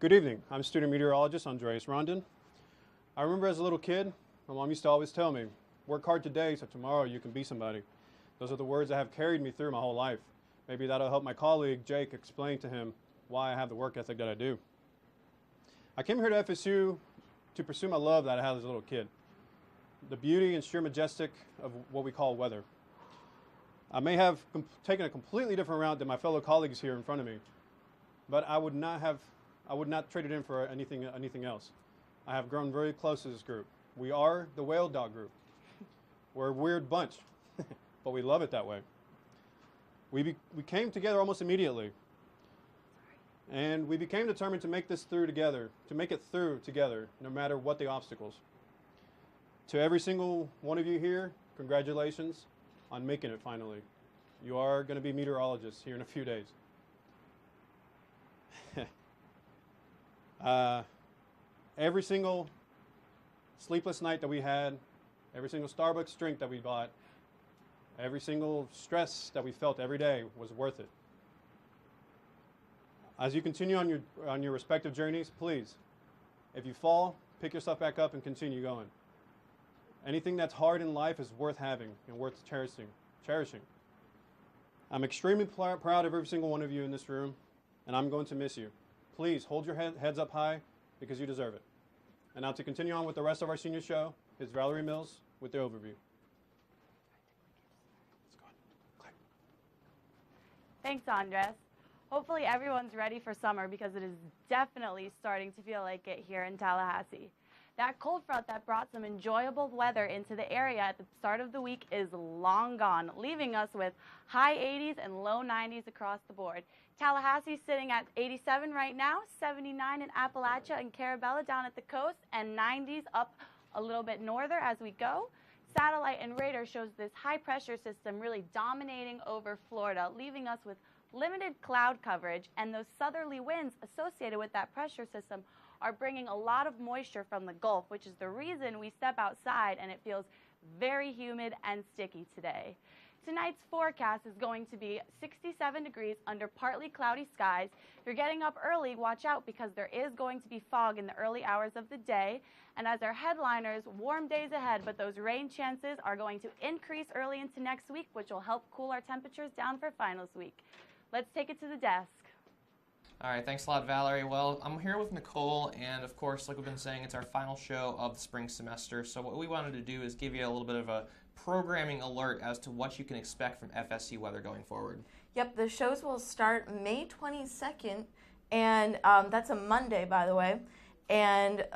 Good evening. I'm student meteorologist Andreas Rondon. I remember as a little kid, my mom used to always tell me, work hard today so tomorrow you can be somebody. Those are the words that have carried me through my whole life. Maybe that'll help my colleague Jake explain to him why I have the work ethic that I do. I came here to FSU to pursue my love that I had as a little kid, the beauty and sheer majestic of what we call weather. I may have taken a completely different route than my fellow colleagues here in front of me, but I would not trade it in for anything else. I have grown very close to this group. We are the Whale Dog group. We're a weird bunch, but we love it that way. We came together almost immediately, and we became determined to make this through together, to make it through together, no matter what the obstacles. To every single one of you here, congratulations on making it finally. You are going to be meteorologists here in a few days. Every single sleepless night that we had, every single Starbucks drink that we bought, every single stress that we felt every day was worth it. As you continue on your respective journeys, please, if you fall, pick yourself back up and continue going. Anything that's hard in life is worth having and worth cherishing. I'm extremely proud of every single one of you in this room, and I'm going to miss you. Please hold your heads up high because you deserve it. And now to continue on with the rest of our senior show is Valerie Mills with the overview. Let's go. Click. Thanks, Andres. Hopefully everyone's ready for summer because it is definitely starting to feel like it here in Tallahassee. That cold front that brought some enjoyable weather into the area at the start of the week is long gone, leaving us with high 80s and low 90s across the board. Tallahassee's sitting at 87 right now, 79 in Appalachia and Carabella down at the coast, and 90s up a little bit norther as we go. Satellite and radar shows this high pressure system really dominating over Florida, leaving us with limited cloud coverage, and those southerly winds associated with that pressure system are bringing a lot of moisture from the Gulf, which is the reason we step outside and it feels very humid and sticky today. Tonight's forecast is going to be 67 degrees under partly cloudy skies. If you're getting up early, watch out because there is going to be fog in the early hours of the day. And as our headliners, warm days ahead, but those rain chances are going to increase early into next week, which will help cool our temperatures down for finals week. Let's take it to the desk. All right, thanks a lot, Valerie. Well, I'm here with Nicole, and of course, like we've been saying, it's our final show of the spring semester. So what we wanted to do is give you a little bit of a programming alert as to what you can expect from FSU weather going forward. Yep, the shows will start May 22nd, and that's a Monday, by the way. And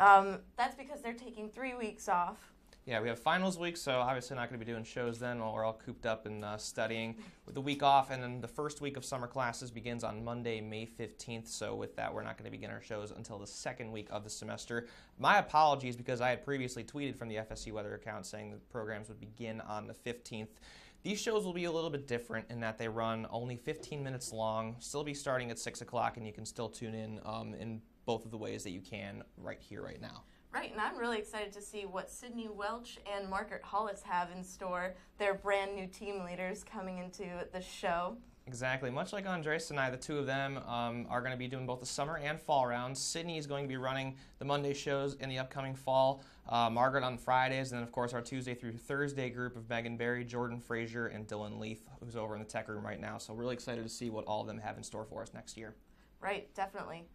that's because they're taking 3 weeks off. Yeah, we have finals week, so obviously not going to be doing shows then while we're all cooped up and studying with the week off. And then the first week of summer classes begins on Monday, May 15th. So with that, we're not going to begin our shows until the second week of the semester. My apologies because I had previously tweeted from the FSU weather account saying that programs would begin on the 15th. These shows will be a little bit different in that they run only 15 minutes long, still be starting at 6 o'clock, and you can still tune in both of the ways that you can right here, right now. Right, and I'm really excited to see what Sydney Welch and Margaret Hollis have in store. They're brand new team leaders coming into the show. Exactly. Much like Andres and I, the two of them are going to be doing both the summer and fall rounds. Sydney is going to be running the Monday shows in the upcoming fall, Margaret on Fridays, and then, of course, our Tuesday through Thursday group of Megan Berry, Jordan Frazier, and Dylan Leaf, who's over in the tech room right now. So really excited to see what all of them have in store for us next year. Right, definitely.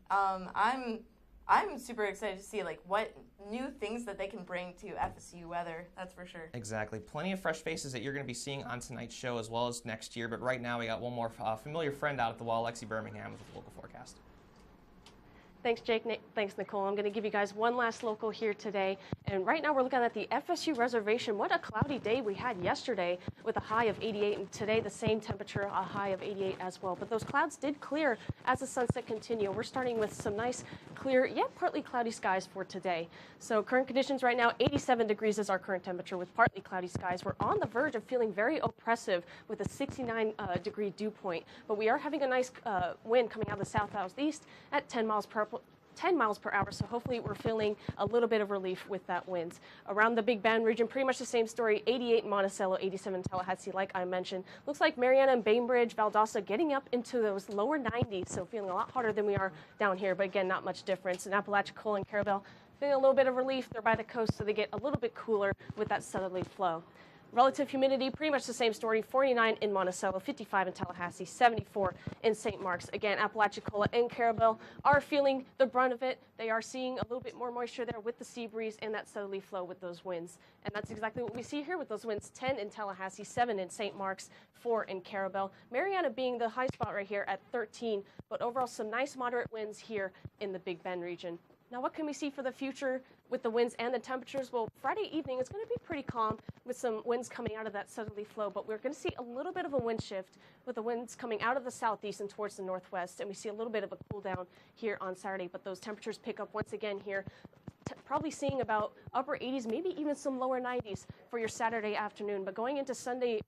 I'm super excited to see what new things that they can bring to FSU weather, that's for sure. Exactly. Plenty of fresh faces that you're going to be seeing on tonight's show as well as next year. But right now we got one more familiar friend out at the wall, Lexi Birmingham, with the local forecast. Thanks, Jake. Thanks, Nicole. I'm going to give you guys one last local here today. And right now we're looking at the FSU reservation. What a cloudy day we had yesterday with a high of 88. And today the same temperature, a high of 88 as well. But those clouds did clear as the sunset continued. We're starting with some nice, clear, yet partly cloudy skies for today. So current conditions right now, 87 degrees is our current temperature with partly cloudy skies. We're on the verge of feeling very oppressive with a 69 degree dew point. But we are having a nice wind coming out of the south-southeast at 10 10 miles per hour. So hopefully we're feeling a little bit of relief with that winds. Around the Big Bend region, pretty much the same story. 88 in Monticello, 87 in Tallahassee, like I mentioned. Looks like Marietta and Bainbridge, Valdosta getting up into those lower 90s, so feeling a lot hotter than we are down here, but again, not much difference. In Apalachicola and Carabel, feeling a little bit of relief. They're by the coast, so they get a little bit cooler with that southerly flow. Relative humidity, pretty much the same story. 49 in Monticello, 55 in Tallahassee, 74 in St. Mark's. Again, Apalachicola and Carabel are feeling the brunt of it. They are seeing a little bit more moisture there with the sea breeze and that southerly flow with those winds. And that's exactly what we see here with those winds. 10 in Tallahassee, 7 in St. Mark's, 4 in Carabel. Marietta being the high spot right here at 13, but overall some nice moderate winds here in the Big Bend region. Now, what can we see for the future with the winds and the temperatures? Well, Friday evening is going to be pretty calm with some winds coming out of that southerly flow, but we're going to see a little bit of a wind shift with the winds coming out of the southeast and towards the northwest, and we see a little bit of a cool down here on Saturday, but those temperatures pick up once again here, probably seeing about upper 80s, maybe even some lower 90s for your Saturday afternoon. But going into Sunday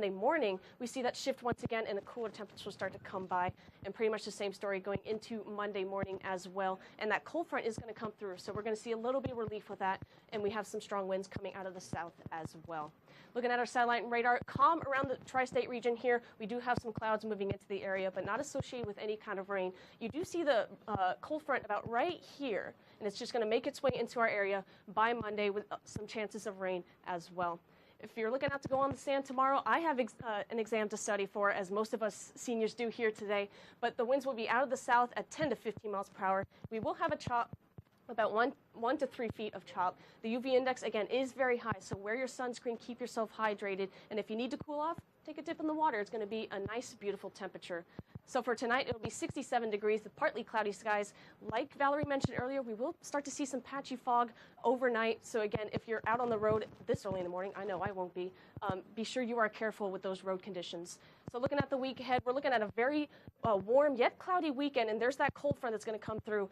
morning, we see that shift once again, and the cooler temperatures will start to come by. And pretty much the same story going into Monday morning as well. And that cold front is going to come through, so we're going to see a little bit of relief with that. And we have some strong winds coming out of the south as well. Looking at our satellite and radar, calm around the tri-state region here. We do have some clouds moving into the area, but not associated with any kind of rain. You do see the cold front about right here, and it's just going to make its way into our area by Monday with some chances of rain as well. If you're looking out to go on the sand tomorrow, I have an exam to study for, as most of us seniors do here today. But the winds will be out of the south at 10 to 15 miles per hour. We will have a chop, about 1 to 3 feet of chop. The UV index, again, is very high, so wear your sunscreen, keep yourself hydrated. And if you need to cool off, take a dip in the water. It's going to be a nice, beautiful temperature. So for tonight, it'll be 67 degrees with partly cloudy skies. Like Valerie mentioned earlier, we will start to see some patchy fog overnight. So again, if you're out on the road this early in the morning, I know I won't be sure you are careful with those road conditions. So looking at the week ahead, we're looking at a very warm yet cloudy weekend, and there's that cold front that's going to come through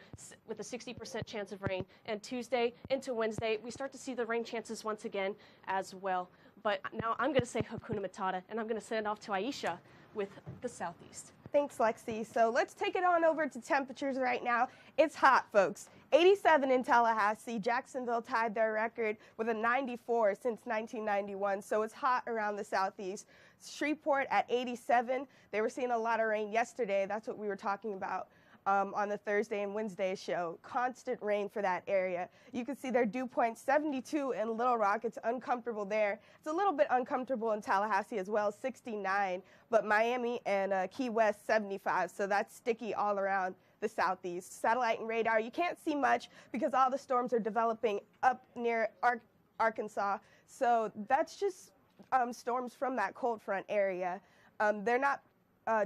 with a 60% chance of rain. And Tuesday into Wednesday, we start to see the rain chances once again as well. But now I'm going to say Hakuna Matata, and I'm going to send it off to Aisha with the Southeast. Thanks, Lexi. So let's take it on over to temperatures right now. It's hot, folks. 87 in Tallahassee. Jacksonville tied their record with a 94 since 1991, so it's hot around the southeast. Shreveport at 87. They were seeing a lot of rain yesterday. That's what we were talking about on the Thursday and Wednesday show. Constant rain for that area. You can see their dew point 72 in Little Rock. It's uncomfortable there. It's a little bit uncomfortable in Tallahassee as well, 69. But Miami and Key West, 75. So that's sticky all around the southeast. Satellite and radar, you can't see much because all the storms are developing up near Arkansas. So that's just storms from that cold front area. They're not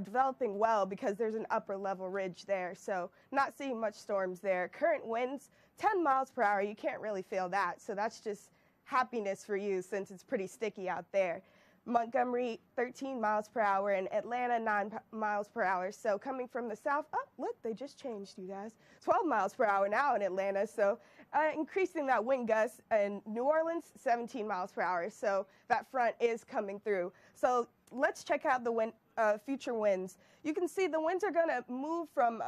developing well because there's an upper level ridge there, so not seeing much storms there. Current winds 10 miles per hour. You can't really feel that, so that's just happiness for you since it's pretty sticky out there. Montgomery 13 miles per hour and Atlanta 9 miles per hour. So coming from the south, oh look, they just changed, you guys. 12 miles per hour now in Atlanta, so increasing that wind gust. And New Orleans 17 miles per hour, so that front is coming through. So let's check out the wind, future winds. You can see the winds are going to move from,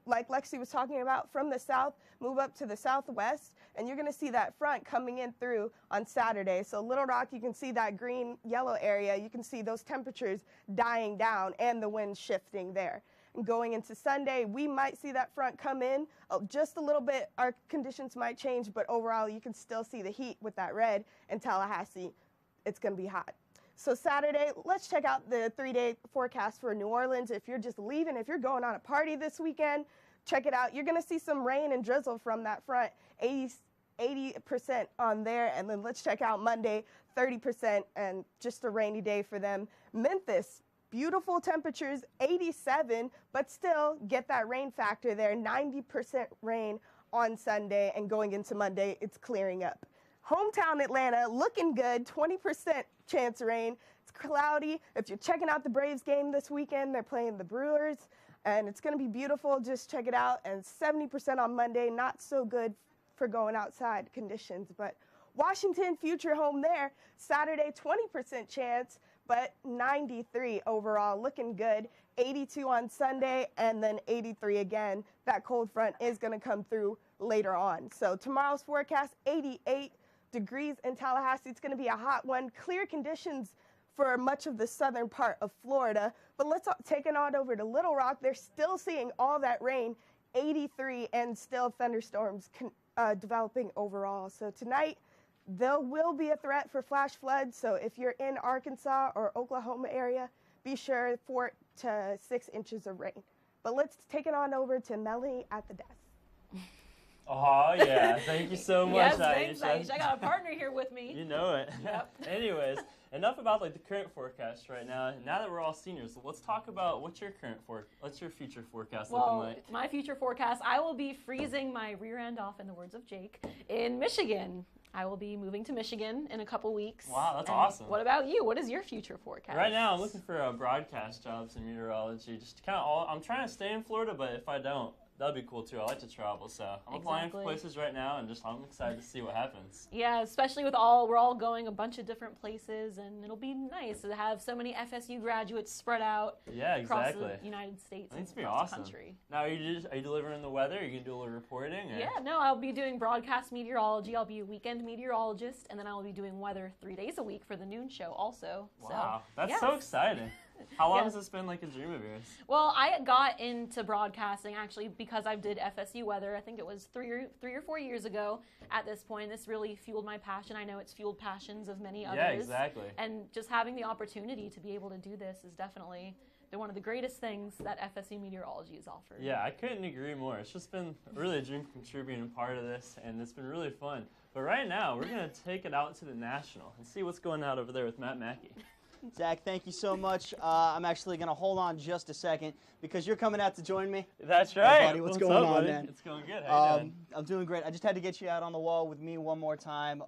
like Lexi was talking about, from the south, move up to the southwest, and you're going to see that front coming in through on Saturday. So Little Rock, you can see that green, yellow area. You can see those temperatures dying down and the wind shifting there. And going into Sunday, we might see that front come in just a little bit. Our conditions might change, but overall, you can still see the heat with that red in Tallahassee. It's going to be hot. So Saturday, let's check out the 3-day forecast for New Orleans. If you're just leaving, if you're going on a party this weekend, check it out. You're going to see some rain and drizzle from that front, 80% on there. And then let's check out Monday, 30% and just a rainy day for them. Memphis, beautiful temperatures, 87, but still get that rain factor there, 90% rain on Sunday, and going into Monday, it's clearing up. Hometown Atlanta, looking good, 20% chance of rain. It's cloudy. If you're checking out the Braves game this weekend, they're playing the Brewers, and it's going to be beautiful. Just check it out. And 70% on Monday, not so good for going outside conditions. But Washington, future home there, Saturday, 20% chance, but 93 overall, looking good. 82 on Sunday, and then 83 again. That cold front is going to come through later on. So tomorrow's forecast, 88 degrees in Tallahassee. It's going to be a hot one. Clear conditions for much of the southern part of Florida. But let's take it on over to Little Rock. They're still seeing all that rain, 83, and still thunderstorms developing overall. So tonight, there will be a threat for flash floods. So if you're in Arkansas or Oklahoma area, be sure 4 to 6 inches of rain. But let's take it on over to Melanie at the desk. Oh, yeah. Thank you so much, Yes, thanks, Aisha. Aisha. I got a partner here with me. You know it. Yep. Anyways, enough about like the current forecast right now. Now that we're all seniors, let's talk about what's your future forecast looking like? My future forecast, I will be freezing my rear end off, in the words of Jake, in Michigan. I will be moving to Michigan in a couple weeks. Wow, that's And awesome. What about you? What is your future forecast? Right now, I'm looking for broadcast jobs in meteorology. Just kind of I'm trying to stay in Florida, but if I don't, that'd be cool too. I like to travel, so I'm applying for Exactly. places right now, and I'm excited to see what happens. Yeah, especially we're all going a bunch of different places, and it'll be nice to have so many FSU graduates spread out Yeah, across exactly. the United States and That's be across awesome. the country. Now, are you delivering the weather? Are you gonna do a little reporting? Or? Yeah, no, I'll be doing broadcast meteorology. I'll be a weekend meteorologist, and then I'll be doing weather 3 days a week for the noon show also. Wow, So, that's yes. so exciting. How long Yeah. has this been like a dream of yours? Well, I got into broadcasting actually because I did FSU weather. I think it was three or 4 years ago at this point. This really fueled my passion. I know it's fueled passions of many others. Yeah, exactly. And just having the opportunity to be able to do this is definitely one of the greatest things that FSU meteorology has offered. Yeah, I couldn't agree more. It's just been really a dream come true being a part of this, and it's been really fun. But right now, we're going to take it out to the National and see what's going on over there with Matt Mackey. Zach, thank you so much. I'm actually going to hold on just a second because you're coming out to join me. That's right. Hey, buddy, what's going up, on, buddy? man? It's going good. How you doing? I'm doing great. I just had to get you out on the wall with me one more time.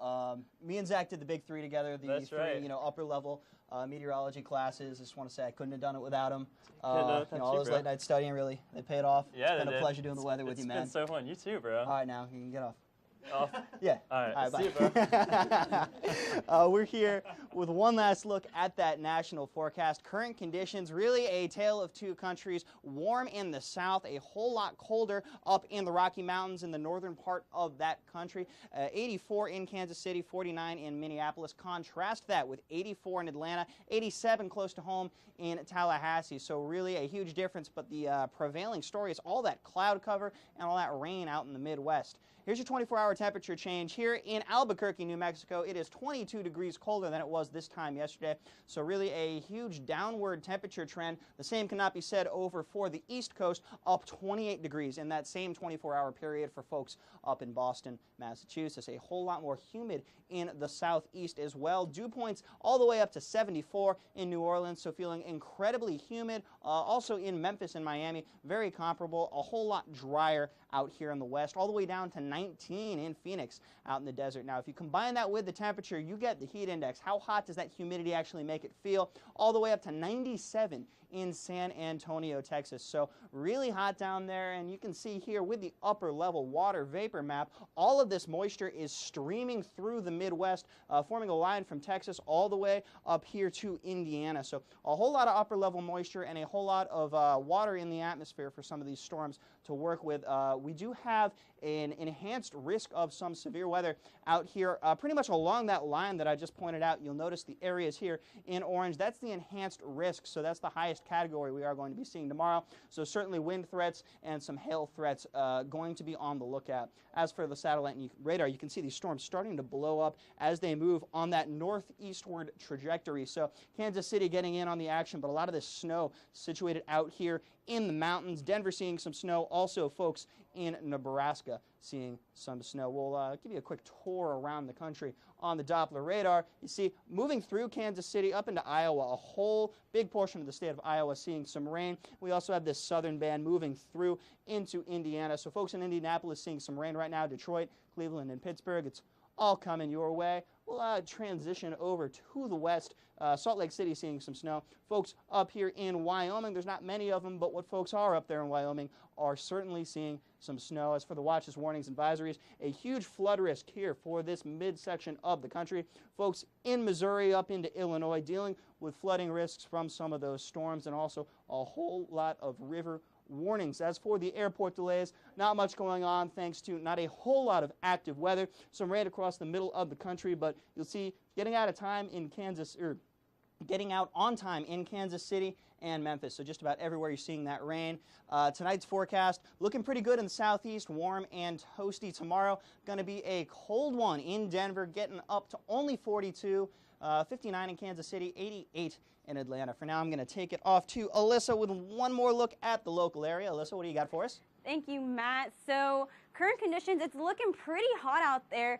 Me and Zach did the big three together, the That's three, right. upper level meteorology classes. Just want to say I couldn't have done it without him. that's All you, those bro. late nights studying really, they paid off. Yeah, It's been they a did. pleasure doing the weather with you, man. It's been so fun. You too, bro. All right, now you can get off. Oh, Yeah. all right. Bye. See you, bro. We're here with one last look at that national forecast. Current conditions, really a tale of two countries. Warm in the south, a whole lot colder up in the Rocky Mountains in the northern part of that country. 84 in Kansas City, 49 in Minneapolis. Contrast that with 84 in Atlanta, 87 close to home in Tallahassee. So really a huge difference, but the prevailing story is all that cloud cover and all that rain out in the Midwest. Here's your 24-hour temperature change. Here in Albuquerque, New Mexico, it is 22 degrees colder than it was this time yesterday. So really a huge downward temperature trend. The same cannot be said over for the East Coast, up 28 degrees in that same 24-hour period for folks up in Boston, Massachusetts. A whole lot more humid in the southeast as well. Dew points all the way up to 74 in New Orleans, so feeling incredibly humid. Also in Memphis and Miami, very comparable, a whole lot drier out here in the west, all the way down to 19 in Phoenix out in the desert. Now, if you combine that with the temperature, you get the heat index. How hot does that humidity actually make it feel? All the way up to 97 in San Antonio, Texas. So really hot down there, and you can see here with the upper level water vapor map, all of this moisture is streaming through the Midwest, forming a line from Texas all the way up here to Indiana. So a whole lot of upper level moisture and a whole lot of water in the atmosphere for some of these storms to work with. We do have an enhanced risk of some severe weather out here pretty much along that line that I just pointed out. You'll notice the areas here in orange. That's the enhanced risk, so that's the highest category we are going to be seeing tomorrow. So certainly wind threats and some hail threats going to be on the lookout. As for the satellite radar, you can see these storms starting to blow up as they move on that northeastward trajectory. So Kansas City getting in on the action, but a lot of this snow situated out here in the mountains. Denver seeing some snow. Also, folks in Nebraska seeing some snow. We'll give you a quick tour around the country on the Doppler radar. You see, moving through Kansas City up into Iowa, a whole big portion of the state of Iowa seeing some rain. We also have this southern band moving through into Indiana. So folks in Indianapolis seeing some rain right now. Detroit, Cleveland, and Pittsburgh, it's all coming your way. We'll transition over to the west. Salt Lake City seeing some snow. Folks up here in Wyoming, there's not many of them, but what folks are up there in Wyoming are certainly seeing some snow. As for the watches, warnings, advisories, a huge flood risk here for this midsection of the country. Folks in Missouri up into Illinois dealing with flooding risks from some of those storms, and also a whole lot of river warnings. As for the airport delays, not much going on thanks to not a whole lot of active weather. Some rain across the middle of the country, but you'll see getting out on time in Kansas City and Memphis. So just about everywhere you're seeing that rain. Tonight's forecast looking pretty good in the southeast, warm and toasty. Tomorrow going to be a cold one in Denver, getting up to only 42, 59 in Kansas City, 88 in Atlanta. For now, I'm going to take it off to Alyssa with one more look at the local area. Alyssa, what do you got for us? Thank you, Matt. So current conditions, it's looking pretty hot out there.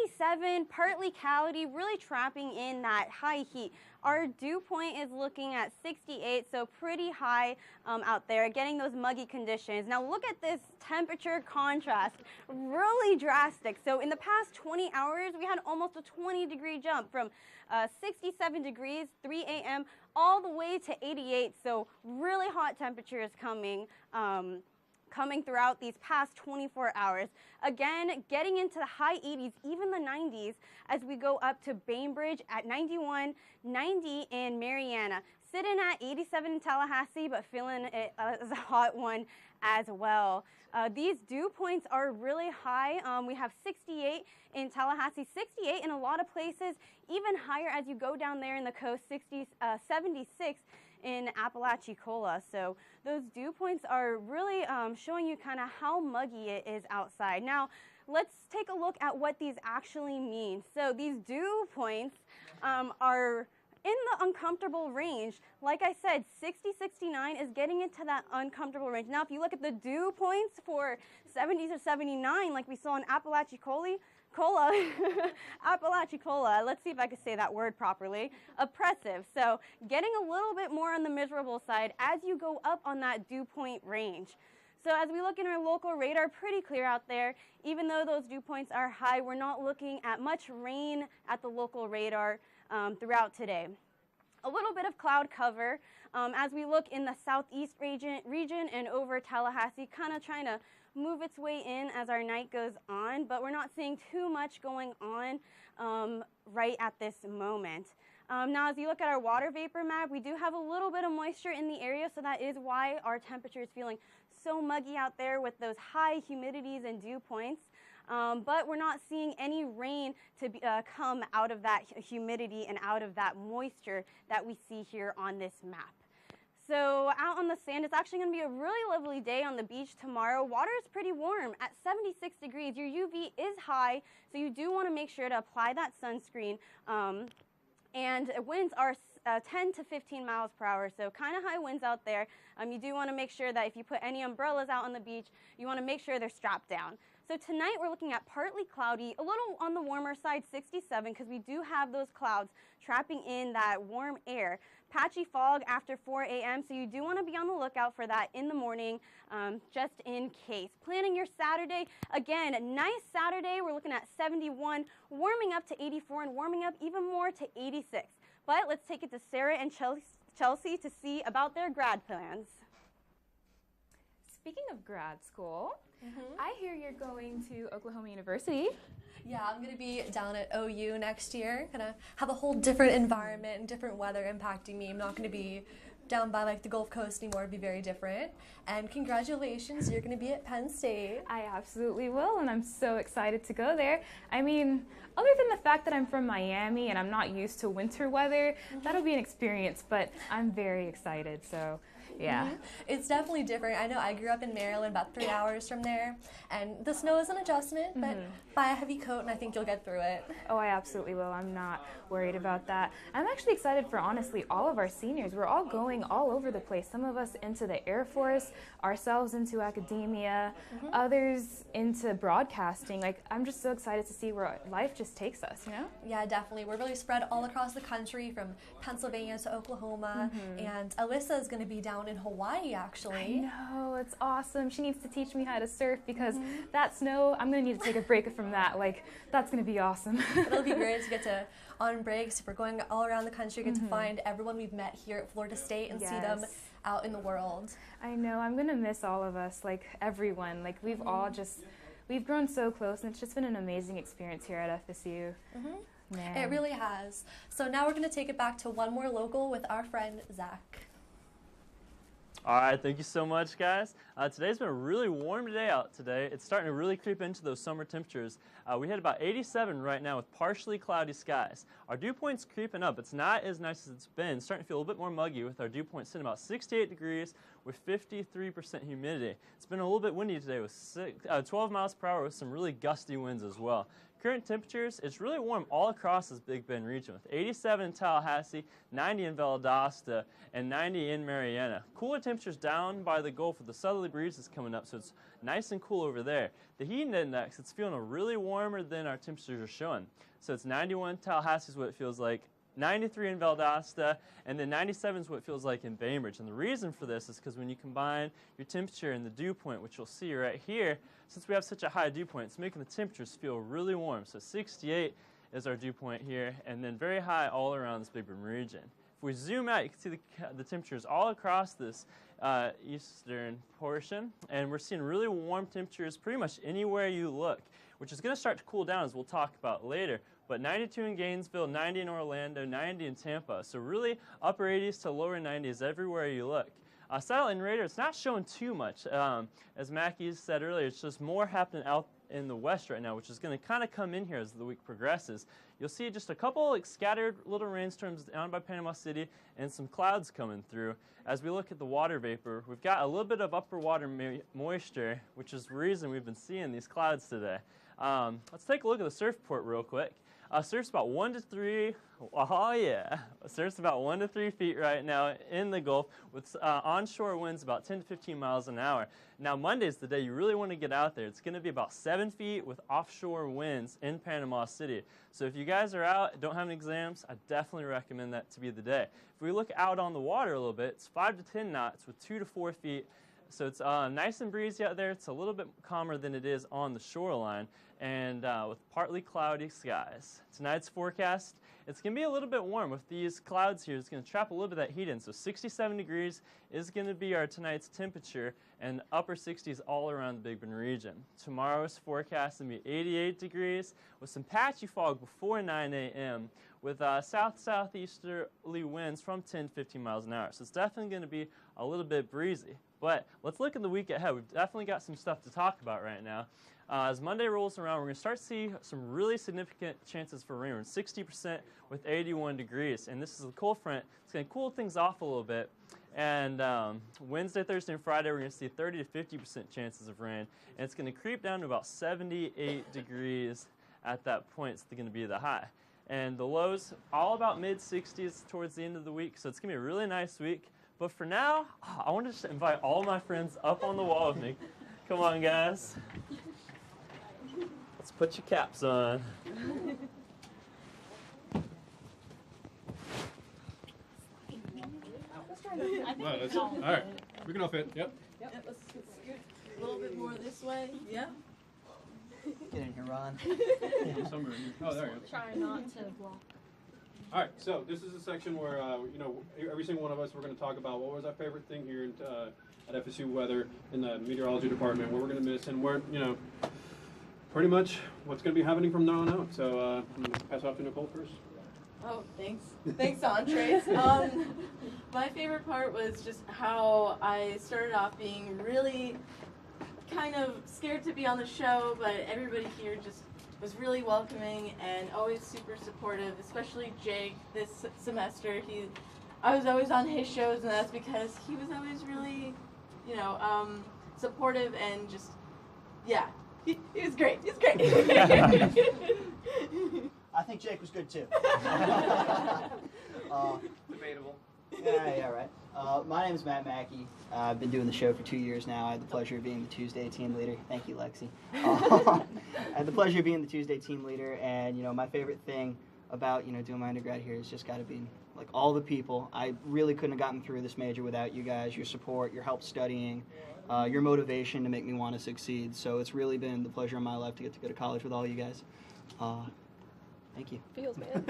87, partly cloudy, really trapping in that high heat. Our dew point is looking at 68, so pretty high out there, getting those muggy conditions. Now look at this temperature contrast, really drastic. So in the past 20 hours, we had almost a 20-degree jump from 67 degrees, 3 a.m., all the way to 88, so really hot temperatures coming throughout these past 24 hours. Again, getting into the high 80s, even the 90s, as we go up to Bainbridge at 91, 90 in Marianna. Sitting at 87 in Tallahassee, but feeling it as a hot one as well. These dew points are really high. We have 68 in Tallahassee, 68 in a lot of places, even higher as you go down there in the coast, 76 in Apalachicola. So those dew points are really showing you kind of how muggy it is outside. Now, let's take a look at what these actually mean. So these dew points are in the uncomfortable range. Like I said, 60, 69 is getting into that uncomfortable range. Now, if you look at the dew points for 70s or 79, like we saw in Apalachicola, let's see if I can say that word properly, oppressive. So getting a little bit more on the miserable side as you go up on that dew point range. So as we look in our local radar, pretty clear out there. Even though those dew points are high, we're not looking at much rain at the local radar throughout today. A little bit of cloud cover as we look in the southeast region and over Tallahassee, kind of trying to move its way in as our night goes on, but we're not seeing too much going on right at this moment. Now, as you look at our water vapor map, we do have a little bit of moisture in the area, so that is why our temperature is feeling so muggy out there with those high humidities and dew points. But we're not seeing any rain to come out of that humidity and out of that moisture that we see here on this map. So out on the sand, it's actually going to be a really lovely day on the beach tomorrow. Water is pretty warm at 76 degrees. Your UV is high, so you do want to make sure to apply that sunscreen. And winds are 10 to 15 miles per hour, so kind of high winds out there. You do want to make sure that if you put any umbrellas out on the beach, you want to make sure they're strapped down. So tonight we're looking at partly cloudy, a little on the warmer side, 67, because we do have those clouds trapping in that warm air. Patchy fog after 4 a.m., so you do want to be on the lookout for that in the morning, just in case. Planning your Saturday, again, a nice Saturday. We're looking at 71, warming up to 84, and warming up even more to 86. But let's take it to Sarah and Chelsea to see about their grad plans. Speaking of grad school, I hear you're going to Oklahoma University. Yeah, I'm going to be down at OU next year. Gonna have a whole different environment and different weather impacting me. I'm not going to be down by like the Gulf Coast anymore. It'd be very different. And congratulations, you're going to be at Penn State. I absolutely will, and I'm so excited to go there. I mean, other than the fact that I'm from Miami and I'm not used to winter weather, that'll be an experience, but I'm very excited, so yeah. It's definitely different. I know I grew up in Maryland, about 3 hours from there, and the snow is an adjustment, but buy a heavy coat and I think you'll get through it. Oh, I absolutely will. I'm not worried about that. I'm actually excited for, honestly, all of our seniors. We're all going all over the place. Some of us into the Air Force, ourselves into academia, others into broadcasting. Like, I'm just so excited to see where life just takes us, you know? Yeah, definitely. We're really spread all across the country, from Pennsylvania to Oklahoma, and Alyssa is going to be down down in Hawaii, actually. I know, it's awesome. She needs to teach me how to surf because that snow, I'm going to need to take a break from that. Like, that's going to be awesome. It'll be great to get to, on breaks, if we're going all around the country, get to find everyone we've met here at Florida State and see them out in the world. I know, I'm going to miss all of us, like everyone. Like, we've all just, we've grown so close, and it's just been an amazing experience here at FSU. Man. It really has. So now we're going to take it back to one more local with our friend Zach. All right, thank you so much, guys. Today's been a really warm day out today. It's starting to really creep into those summer temperatures. We hit about 87 right now with partially cloudy skies. Our dew point's creeping up. It's not as nice as it's been. It's starting to feel a little bit more muggy with our dew point sitting about 68 degrees with 53% humidity. It's been a little bit windy today with 12 miles per hour with some really gusty winds as well. Current temperatures, it's really warm all across this Big Bend region with 87 in Tallahassee, 90 in Valdosta, and 90 in Marietta. Cooler temperatures down by the Gulf with the southerly breezes coming up, so it's nice and cool over there. The heat index, it's feeling a really warmer than our temperatures are showing. So it's 91 in Tallahassee is what it feels like, 93 in Valdosta, and then 97 is what it feels like in Bainbridge. And the reason for this is because when you combine your temperature and the dew point, which you'll see right here, since we have such a high dew point, it's making the temperatures feel really warm. So 68 is our dew point here, and then very high all around this Big Bend region. If we zoom out, you can see the temperatures all across this eastern portion, and we're seeing really warm temperatures pretty much anywhere you look, which is going to start to cool down as we'll talk about later. But 92 in Gainesville, 90 in Orlando, 90 in Tampa. So really upper 80s to lower 90s everywhere you look. Satellite and radar, it's not showing too much. As Mackie said earlier, it's just more happening out in the west right now, which is going to kind of come in here as the week progresses. You'll see just a couple like scattered little rainstorms down by Panama City and some clouds coming through. As we look at the water vapor, we've got a little bit of upper water moisture, which is the reason we've been seeing these clouds today. Let's take a look at the surf report real quick. Surf's about 1 to 3, surf's about 1 to 3 feet right now in the Gulf with onshore winds about 10 to 15 miles an hour. Now Monday's the day you really want to get out there. It's going to be about 7 feet with offshore winds in Panama City. So if you guys are out, don't have any exams, I definitely recommend that to be the day. If we look out on the water a little bit, it's 5 to 10 knots with 2 to 4 feet. So it's nice and breezy out there. It's a little bit calmer than it is on the shoreline, and with partly cloudy skies. Tonight's forecast, it's going to be a little bit warm with these clouds here. It's going to trap a little bit of that heat in. So 67 degrees is going to be our tonight's temperature, and upper 60s all around the Big Bend region. Tomorrow's forecast is going to be 88 degrees with some patchy fog before 9 a.m. with south-southeasterly winds from 10 to 15 miles an hour. So it's definitely going to be a little bit breezy. But let's look at the week ahead. We've definitely got some stuff to talk about right now. As Monday rolls around, we're going to start to see some really significant chances for rain. We're at 60% with 81 degrees. And this is a cold front. It's going to cool things off a little bit. And Wednesday, Thursday, and Friday, we're going to see 30 to 50% chances of rain. And it's going to creep down to about 78 degrees at that point. It's going to be the high. And the lows, all about mid-60s towards the end of the week. So it's going to be a really nice week. But for now, I want to just invite all my friends up on the wall with me. Come on, guys. Let's put your caps on. All right, we can all fit. Yep. Let's scoot a little bit more this way. Yeah. Get in here, Ron. Somewhere in here. Oh, there you go. Try not to block. All right, so this is a section where, every single one of us, we're going to talk about what was our favorite thing here at FSU weather in the meteorology department, what we're going to miss, and where, pretty much what's going to be happening from now on out. So I'm going to pass off to Nicole first. Oh, thanks. Thanks, Andres. My favorite part was just how I started off being really kind of scared to be on the show, but everybody here just was really welcoming and always super supportive, especially Jake this semester. I was always on his shows, and that's because he was always really, supportive and just, yeah, he was great. He's great. I think Jake was good too. Debatable. Yeah, right. My name is Matt Mackey. I've been doing the show for 2 years now. I had the pleasure of being the Tuesday team leader. Thank you, Lexi. I had the pleasure of being the Tuesday team leader, and my favorite thing about doing my undergrad here has just got to be like all the people. I really couldn't have gotten through this major without you guys, your support, your help studying, your motivation to make me want to succeed. So it's really been the pleasure of my life to get to go to college with all you guys. Thank you. Feels, man.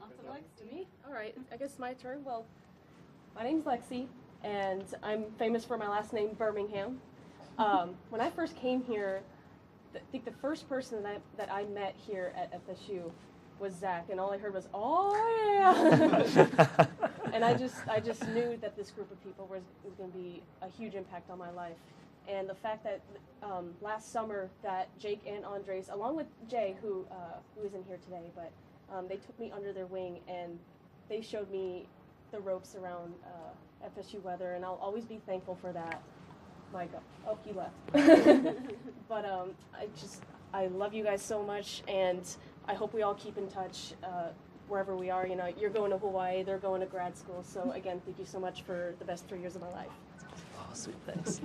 Awesome, Lex, to me. All right, I guess my turn. Well, my name's Lexi, and I'm famous for my last name, Birmingham. When I first came here, I think the first person that I met here at FSU was Zach, and all I heard was, "Oh yeah!" And I just knew that this group of people was going to be a huge impact on my life. And the fact that last summer that Jake and Andres, along with Jay, who isn't here today, but they took me under their wing and they showed me the ropes around FSU weather, and I'll always be thankful for that. My God, oh, he left. But I love you guys so much, and I hope we all keep in touch wherever we are. You're going to Hawaii, they're going to grad school, so again, thank you so much for the best 3 years of my life. Oh, sweet, thanks.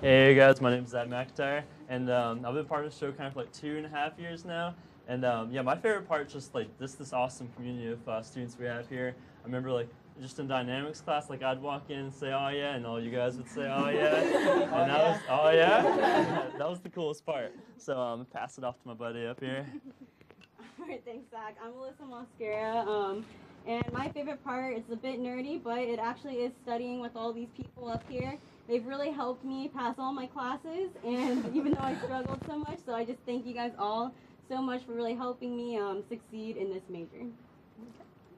Hey guys, my name's Zach McIntyre, and I've been part of the show kind of for like 2.5 years now. And yeah, my favorite part is just like this awesome community of students we have here. I remember like just in dynamics class, like I'd walk in and say, "Oh yeah," and all you guys would say, "Oh yeah," and that was, "Oh yeah," that was the coolest part. So pass it off to my buddy up here. All right, thanks, Zach. I'm Alyssa Mosquera, and my favorite part, it's a bit nerdy, but it actually is studying with all these people up here. They've really helped me pass all my classes, and even though I struggled so much, so I just thank you guys all so much for really helping me succeed in this major.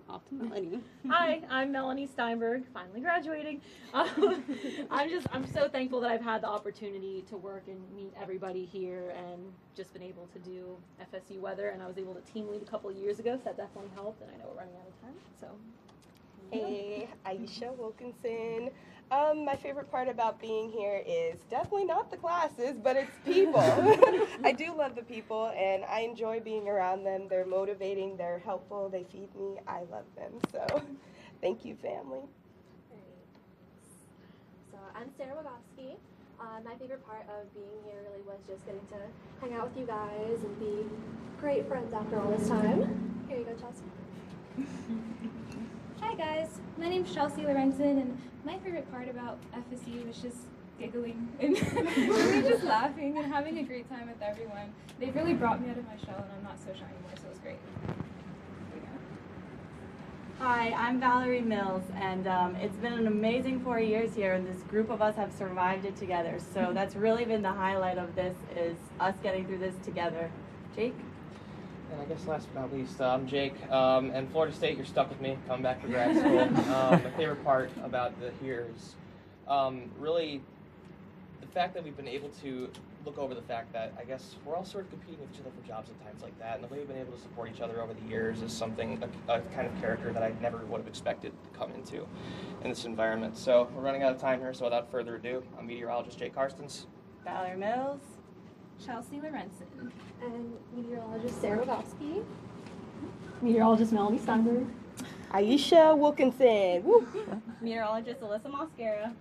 Off to Melanie. Hi, I'm Melanie Steinberg, finally graduating. I'm so thankful that I've had the opportunity to work and meet everybody here and just been able to do FSU weather, and I was able to team lead a couple of years ago, so that definitely helped, and I know we're running out of time, so. Hey, Aisha Wilkinson. My favorite part about being here is definitely not the classes, but it's people. I do love the people, and I enjoy being around them. They're motivating, they're helpful, they feed me. I love them. So thank you, family. So I'm Sarah Wagowski. My favorite part of being here really was just getting to hang out with you guys and be great friends after all this time. Here you go, Chelsea. Hi guys, my name's Chelsea Lorenzen, and my favorite part about FSU is just giggling and really just laughing and having a great time with everyone. They've really brought me out of my shell, and I'm not so shy anymore, so it's great. Hi, I'm Valerie Mills, and it's been an amazing 4 years here, and this group of us have survived it together. So that's really been the highlight of this, is us getting through this together. Jake? And I guess last but not least, I'm Jake, and Florida State, you're stuck with me, come back for grad school. My favorite part about here is really the fact that we've been able to look over the fact that I guess we're all sort of competing with each other for jobs at times like that, and the way we've been able to support each other over the years is something, a kind of character that I never would have expected to come into in this environment. So we're running out of time here, so without further ado, I'm meteorologist Jake Karstens. Valerie Mills. Chelsea Lorenzen. And meteorologist Sarah Wagowski. Meteorologist Melanie Steinberg. Aisha Wilkinson. Woo. Meteorologist Alyssa Mosquera.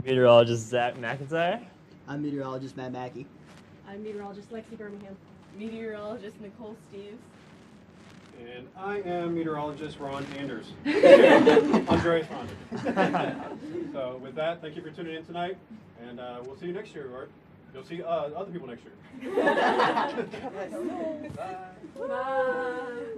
Meteorologist Zach McIntyre. I'm meteorologist Matt Mackey. I'm meteorologist Lexi Birmingham. Meteorologist Nicole Steves. And I am meteorologist Ron Anders. Andres Rondon. So with that, thank you for tuning in tonight, and we'll see you next year, or you'll see other people next year. Bye. Bye.